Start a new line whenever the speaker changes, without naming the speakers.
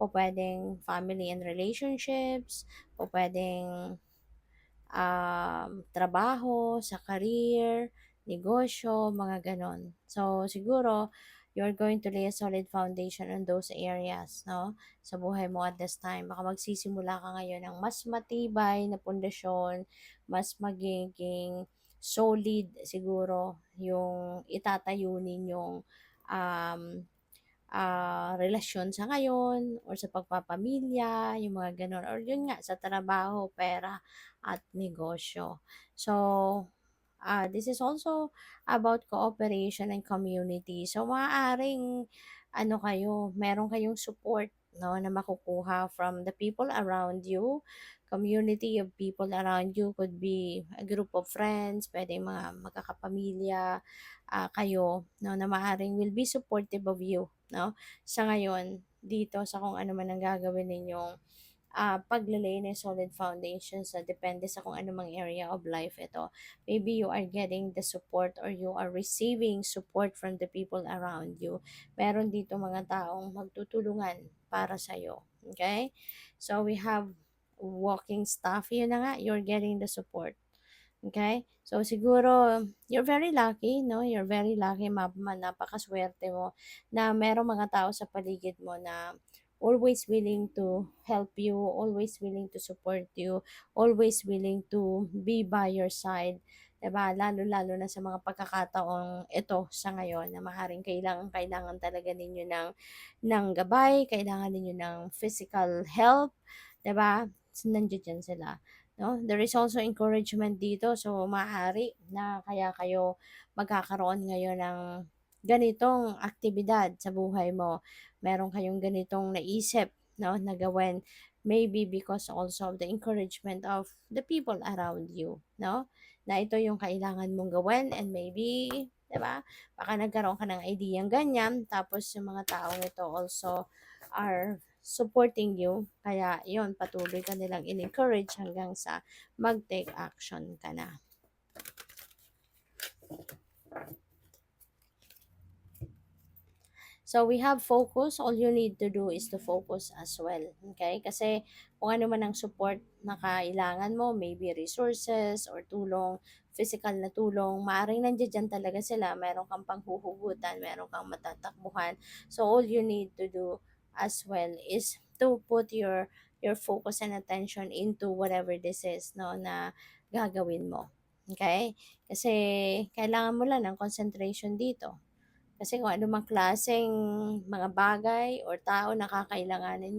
pupuwedeng family and relationships, pupuwedeng trabaho, sa career, negosyo, mga gano'n. So, siguro, you're going to lay a solid foundation on those areas, no? Sa buhay mo at this time. Baka magsisimula ka ngayon ng mas matibay na pundasyon, mas magiging solid siguro yung itatayo ninyong um, relasyon sa ngayon or sa pagpapamilya, yung mga gano'n. Or yun nga, sa trabaho, pera, at negosyo. So, this is also about cooperation and community. So, maaaring, meron kayong support, no, na makukuha from the people around you. Community of people around you could be a group of friends, pwede mga magkakapamilya, kayo, no, na maaaring will be supportive of you, no, sa ngayon, dito sa kung ano man ang gagawin ninyong paglalay ng solid foundation sa depende sa kung ano mang area of life ito. Maybe you are getting the support or you are receiving support from the people around you. Meron dito mga taong magtutulungan para sa'yo. Okay? So, we have walking staff. Yun na nga, you're getting the support. Okay? So, siguro, you're very lucky, no? You're very lucky, napakaswerte mo na merong mga tao sa paligid mo na always willing to help you, always willing to support you, always willing to be by your side. 'Di ba? Lalo-lalo na sa mga pagkakataong ito sa ngayon na maaaring kailangan talaga ninyo ng gabay, kailangan ninyo ng physical help, 'di ba? Nandiyan sila. No? There is also encouragement dito. So, maaari na kaya kayo magkakaroon ngayon ng ganitong aktibidad sa buhay mo. Meron kayong ganitong naisip, no, na gawin. Maybe because also of the encouragement of the people around you, no? Na ito yung kailangan mong gawin and maybe, 'di ba? Baka nagkaroon ka ng idea ganyan tapos yung mga taong ito also are supporting you. Kaya yon patuloy ka nilang in-encourage hanggang sa mag-take action ka na. So, we have focus. All you need to do is to focus as well. Okay? Kasi kung ano man ang support na kailangan mo, maybe resources or tulong, physical na tulong, maaaring nandiyan talaga sila. Meron kang panghuhugutan, meron kang matatakbuhan. So, all you need to do as well is to put your focus and attention into whatever this is, no, na gagawin mo. Okay? Kasi kailangan mo lang ng concentration dito. Kasi kung ano mang klaseng mga bagay or tao na kakailanganin